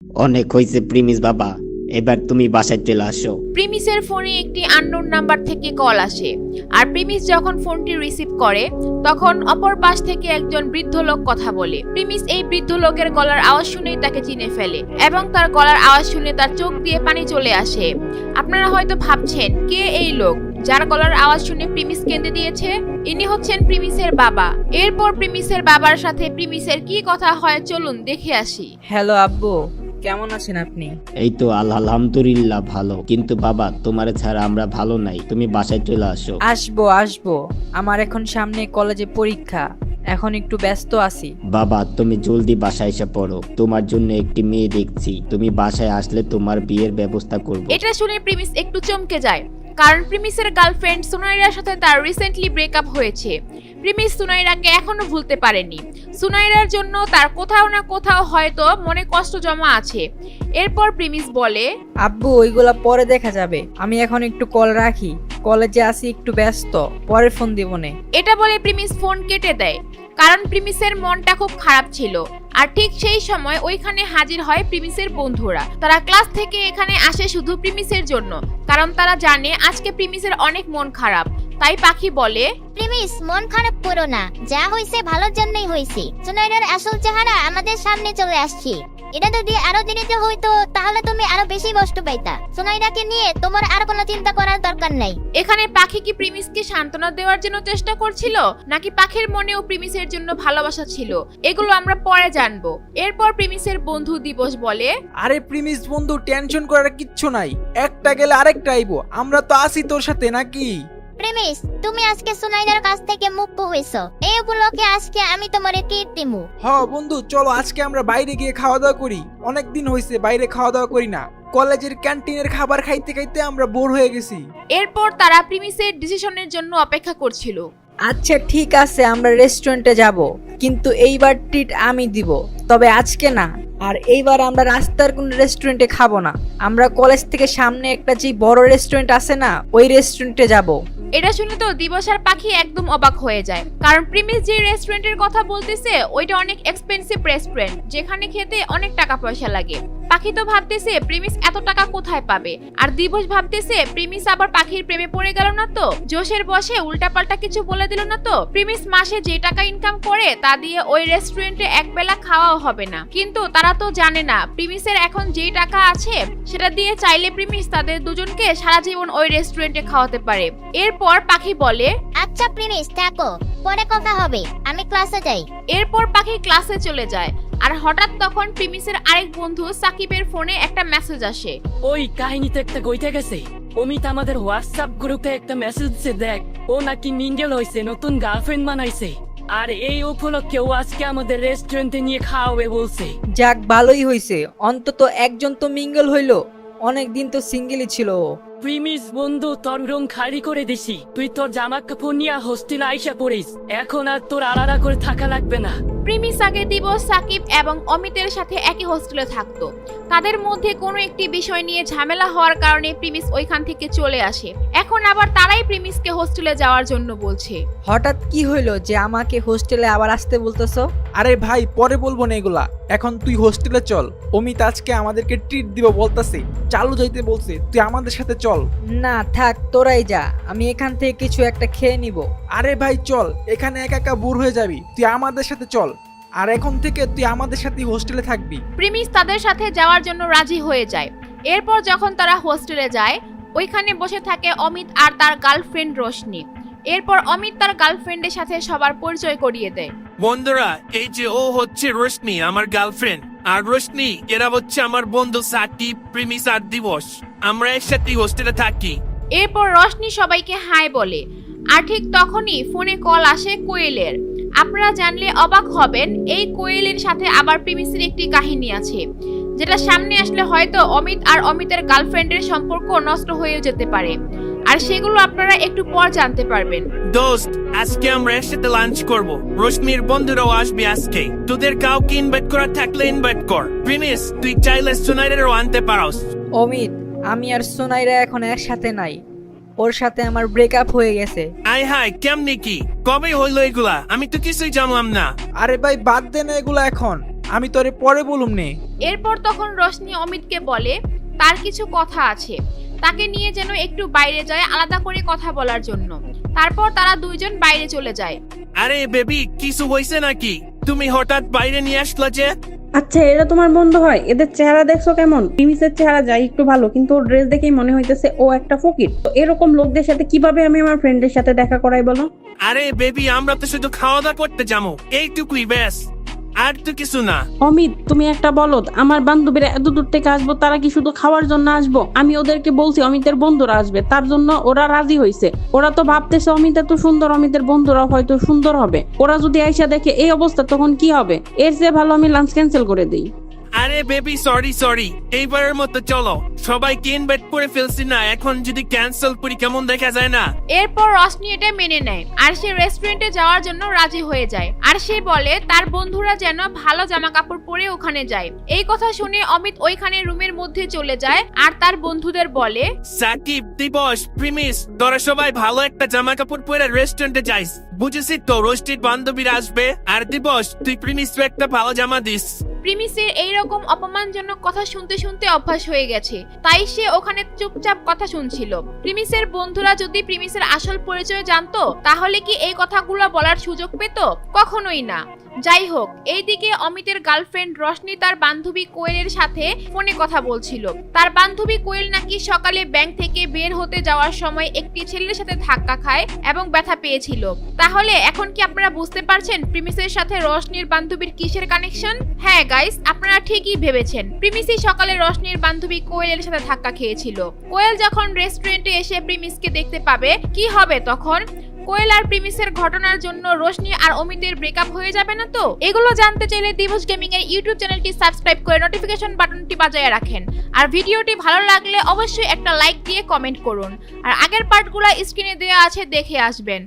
অনেক হয়েছে প্রিমিস বাবা, এবার তুমি বাসায় চলে আসো। প্রিমিসের ফোনে একটি আননোন নাম্বার থেকে কল আসে, আর প্রিমিস যখন ফোনটি রিসিভ করে তখন অপর পাশ থেকে একজন বৃদ্ধ লোক কথা বলে। প্রিমিস এই বৃদ্ধ লোকের গলার আওয়াজ শুনেই তাকে চিনে ফেলে এবং তার গলার আওয়াজ শুনে তার চোখ দিয়ে পানি চলে আসে। আপনারা হয়তো ভাবছেন কে এই লোক যার গলার আওয়াজ শুনে প্রিমিস কেঁদে দিয়েছে? ইনি হচ্ছেন প্রিমিসের বাবা। এরপর প্রিমিসের বাবার সাথে প্রিমিসের কি কথা হয় চলুন দেখে আসি। হ্যালো আব্বু, কেমন আছেন আপনি? এই তো আলহামদুলিল্লাহ ভালো, কিন্তু বাবা তোমার ছাড়া আমরা ভালো নাই, তুমি বাসায় চলে আসো। আসবো, আমার এখন সামনে কলেজে পরীক্ষা, এখন একটু ব্যস্ত আছি। বাবা তুমি জলদি বাসায় এসে পড়ো, তোমার জন্য একটি মেয়ে দেখছি, তুমি বাসায় আসলে তোমার বিয়ের ব্যবস্থা করব। এটা শুনে প্রিমিস একটু চমকে যায়, কারণ প্রিমিসের গার্লফ্রেন্ড সুনাইরার সাথে তার রিসেন্টলি ব্রেকআপ হয়েছে। প্রিমিস সুনাইরাকে এখনো ভুলতে পারেনি। সুনাইরার জন্য তার কোথাও না কোথাও হয়তো মনে কষ্ট জমা আছে। এরপর প্রিমিস বলে, আব্বু ওইগুলা পরে দেখা যাবে, আমি এখন একটু কল রাখি, কলেজে আসি, একটু ব্যস্ত, পরে ফোন দিবনে। এটা বলে প্রিমিস ফোন কেটে দেয়, কারণ প্রিমিসের মনটা খুব খারাপ ছিল। আর ঠিক সেই সময় ওইখানে হাজির হয় প্রিমিসের বন্ধুরা। তারা ক্লাস থেকে এখানে আসে শুধু প্রিমিসের জন্য, কারণ তারা জানে আজকে প্রিমিসের অনেক মন খারাপ। তাই পাখি বলে, প্রিমিস মন খারাপ করো না, যা হইছে ভালোর জন্যই হইছে। সুনাইরার আসল চেহারা আমাদের সামনে চলে আসছে। এটা যদি আরো দেরিতে হইতো তাহলে তুমি আরো বেশি কষ্ট পাইতা। সুনাইরাকে নিয়ে তোমার আর কোনো চিন্তা করার দরকার নাই। এখানে পাখি কি প্রিমিসকে সান্ত্বনা দেওয়ার জন্য চেষ্টা করছিল, নাকি পাখির মনেও প্রিমিসের জন্য ভালোবাসা ছিল, এগুলো আমরা পরে জানবো। এরপর প্রিমিসের বন্ধু দিবস বলে, আরে প্রিমিস বন্ধু, টেনশন করার কিচ্ছু নাই, একটা গেলে আরেকটা আইবো, আমরা তো আছি তোর সাথে নাকি? প্রিমিস তুমি আজকে সুনাইরার কাছ থেকে মুক্ত হইছো, এই উপলক্ষে আজকে আমি তোমারে ট্রিট দিমু। বন্ধু চলো আজকে আমরা বাইরে গিয়ে খাওয়া দাওয়া করি, অনেক দিন হয়েছে বাইরে খাওয়া দাওয়া করি না, কলেজের ক্যান্টিনের খাবার খাইতে খাইতে আমরা বোর হয়ে গেছি। এরপর তারা প্রিমিসের ডিসিশনের জন্য অপেক্ষা করছিল। আচ্ছা ঠিক আছে, আমরা রেস্টুরেন্টে যাব, কিন্তু এইবার ট্রিট আমি দিব, তবে আজকে না। আর এইবার আমরা রাস্তার কোন রেস্টুরেন্টে খাবো না, আমরা কলেজ থেকে সামনে একটা যে বড় রেস্টুরেন্ট আছে না, ওই রেস্টুরেন্টে যাব। এটা শুনে তো দিবস আর পাখি একদম অবাক হয়ে যায়, কারণ প্রিমিস যে রেস্টুরেন্টের কথা বলতেছে ওইটা অনেক এক্সপেন্সিভ রেস্টুরেন্ট, যেখানে খেতে অনেক টাকা পয়সা লাগে। পাখি তো ভাবতেছে প্রিমিস এত টাকা কোথায় পাবে, আর দিবস ভাবতেছে প্রিমিস আবার পাখির প্রেমে পড়ে গেল না তো, জোশের বসে উল্টাপাল্টা কিছু বলে দিল না তো। প্রিমিস মাসে যে টাকা ইনকাম করে তা দিয়ে ওই রেস্টুরেন্টে একবেলা খাওয়াও হবে না, কিন্তু তারা তো জানে না প্রিমিসের এখন যেই টাকা আছে সেটা দিয়ে চাইলে প্রিমিস তাদের দুজনকে সারা জীবন ওই রেস্টুরেন্টে খাওয়াতে পারে। এরপর পাখি বলে, আচ্ছা প্রিমিস থাকো, পরে কথা হবে, আমি ক্লাসে যাই। এরপর পাখি ক্লাসে চলে যায়। আর হঠাৎ তখন প্রিমিসের আরেক বন্ধু সাকিবের ফোনে একটা মেসেজ আসে। ওই কাহিনীতে একটা কইতে গেছে, অমিত আমাদের হোয়াটসঅ্যাপ গ্রুপে একটা মেসেজ দিছে, দেখ ও নাকি মিঙ্গেল হইছে, নতুন গার্লফ্রেন্ড বানাইছে, আর এই উপলক্ষে ও আজকে আমাদের রেস্টুরেন্টে নিয়ে খাওয়াবে বলছে। যাক ভালোই হইছে, অন্তত একজন তো মিঙ্গল হইলো, অনেকদিন তো সিঙ্গেলই ছিল ও। প্রিমিস বন্ধু, তোর রুম খালি করে দিছি, তুই তোর জামা কাপড় নিয়ে হোস্টেলে আইসা পড়িস, এখন আর তোর আলাদা করে থাকা লাগবে না। প্রিমিস আগে দিবস, সাকিব এবং অমিতের সাথে একই হোস্টেলে থাকতো। তাদের মধ্যে কোনো একটি বিষয় নিয়ে ঝামেলা হওয়ার কারণে প্রিমিস ওইখান থেকে চলে আসে। এখন আবার তারাই প্রিমিসকে হোস্টেলে যাওয়ার জন্য বলছে। হঠাৎ কি হইলো যে আমাকে হোস্টেলে আবার আসতে বলতেছো? আরে ভাই পরে বলবো না এগুলা, এখন তুই হোস্টেলে চল, অমিত আজকে আমাদেরকে ট্রিট দিব বলতাছে, চালু যাইতে বলছে, তুই আমাদের সাথে চল। না থাক, তোরাই যা, আমি এখান থেকে কিছু একটা খেয়ে নিব। আরে ভাই চল, এখানে একা একা বোর হয়ে যাবি, তুই আমাদের সাথে চল, আর এখন থেকে তুই আমাদের সাথে হোস্টেলে থাকবি। প্রিমিস তাদের সাথে যাওয়ার জন্য রাজি হয়ে যায়। এরপর যখন তারা হোস্টেলে যায়, ওইখানে বসে থাকে অমিত আর তার গার্লফ্রেন্ড রোশনি। এরপর অমিত তার গার্লফ্রেন্ডের সাথে সবার পরিচয় করিয়ে দেয়। বন্ধুরা, এই যে ও হচ্ছে রোশনি, আমার গার্লফ্রেন্ড, আর রোশনি এরা হচ্ছে আমার বন্ধু সাকিব, প্রিমিস আর দিবস, আমরা একসাথে হোস্টেলে থাকি। এরপর রোশনি সবাইকে হাই বলে, আর ঠিক তখনই ফোনে কল আসে কোয়েলের। আপনারা জানলে অবাক হবেন, এই কোয়েলের সাথে আবার প্রিমিসের একটি কাহিনী আছে, যেটা সামনে আসলে হয়তো অমিত আর অমিতের গার্লফ্রেন্ডের সম্পর্ক নষ্ট হয়ে যেতে পারে, আর সেগুলো আপনারা একটু পর জানতে পারবেন। দোস্ত, আজকে আমরা একসাথে লাঞ্চ করব, রোশনির বন্ধুরাও আসবে আজকে, তোদের কাউকে ইনভাইট করা থাকলে ইনভাইট কর। প্রিমিস তুই চাইলে সোনাইরেরও আনতে পারস। অমিত, আমি আর সোনাইরা এখন একসাথে নাই, ওর সাথে আমার ব্রেকআপ হয়ে গেছে। আয় হায়, কেমনি কি, কবে হইলো এগুলা? আমি তো কিছুই জানলাম না। আরে ভাই বাদ দে না এগুলা, এখন আমি তোরে পরে বলুম নে। এরপর তখন রোশনি অমিতকে বলে তার কিছু কথা আছে, তাকে নিয়ে যেন একটু বাইরে যায় আলাদা করে কথা বলার জন্য। তারপর তারা দুইজন বাইরে চলে যায়। আরে বেবি, কিছু হয়েছে নাকি? তুমি হঠাৎ বাইরে নিয়ে আসলা যে? আচ্ছা, এরা তোমার বন্ধু হয়? এদের চেহারা দেখছো কেমন? প্রিমিসের চেহারা যাই একটু ভালো, কিন্তু ওর ড্রেস দেখেই মনে হইতেছে ও একটা ফকির। তো এরকম লোকদের সাথে কিভাবে আমি আমার ফ্রেন্ডের সাথে দেখা করাই বলো? আরে বেবি, আমরা তো শুধু খাওয়া দাওয়া করতে যাবো, এইটুকুই ব্যাস, আর তো কিছু না। অমিত, তুমি একটা বলদ। আমার বান্ধবীরা এত দূর থেকে আসবো, তারা কি শুধু খাওয়ার জন্য আসবো? আমি ওদেরকে বলছি অমিতের বন্ধুরা আসবে, তার জন্য ওরা রাজি হয়েছে। ওরা তো ভাবতেছে অমিত এত সুন্দর, অমিতের বন্ধুরা হয়তো সুন্দর হবে। ওরা যদি আইসা দেখে এই অবস্থা, তখন কি হবে? এর চেয়ে ভালো আমি লাঞ্চ ক্যান্সেল করে দিই। আরে বেবি, সরি, এইবারের মতো চলো, সবাইকে ইনভাইট করে ফেলছি না, এখন যদি ক্যান্সেল করি কেমন দেখা যায় না? এরপর রশনি এটা মেনে নেয় আর সে রেস্টুরেন্টে যাওয়ার জন্য রাজি হয়ে যায়। আর সে বলে তার বন্ধুরা যেন ভালো জামা কাপড় পরে ওখানে যায়। এই কথা শুনে অমিত ওইখানে রুমের মধ্যে চলে যায় আর তার বন্ধুদের বলে, সাকিব, দিবস, প্রিমিস, তোরা সবাই ভালো একটা জামা কাপড় পরে রেস্টুরেন্টে যাইস। বুঝেছি তো, রোস্টেড বান্ধবীরা আসবে, আর দিবস তুই প্রিমিসকে একটা ভালো জামা দিস। প্রিমিসের এইরকম অপমানজনক কথা শুনতে শুনতে অভ্যাস হয়ে গেছে, তাই সে ওখানে চুপচাপ কথা শুনছিল। প্রিমিসের বন্ধুরা যদি প্রিমিসের আসল পরিচয় জানতো, তাহলে কি এই কথাগুলো বলার সুযোগ পেত? কখনোই না। যাই হোক, এইদিকে অমিতের গার্লফ্রেন্ড রশনি তার বান্ধবী কোয়েলের সাথে ফোনে কথা বলছিল। তার বান্ধবী কোয়েল নাকি সকালে ব্যাংক থেকে বের হতে যাওয়ার সময় একটি ছেলের সাথে ধাক্কা খায় এবং ব্যথা পেয়েছিল। তাহলে এখন কি আপনারা বুঝতে পারছেন প্রিমিসের সাথে রশনির বান্ধবীর কিসের কানেকশন? হ্যাঁ গাইস, আপনারা ঠিকই ভেবেছেন, প্রিমিসই সকালে রশনির বান্ধবী কোয়েলের সাথে ধাক্কা খেয়েছিল। কোয়েল যখন রেস্টুরেন্টে এসে প্রিমিসকে দেখতে পাবে, কি হবে তখন? কোয়েল আর প্রিমিসের ঘটনার জন্য রোশনি আর অমিতের ব্রেকআপ হয়ে যাবে না তো? এগুলো জানতে চাইলে দিবস গেমিং এর ইউটিউব চ্যানেলটি সাবস্ক্রাইব করে নোটিফিকেশন বাটনটি বাজায় রাখেন। আর ভিডিওটি ভালো লাগলে অবশ্যই একটা লাইক দিয়ে কমেন্ট করুন। আর আগের পার্টগুলো স্ক্রিনে দেওয়া আছে, দেখে আসবেন।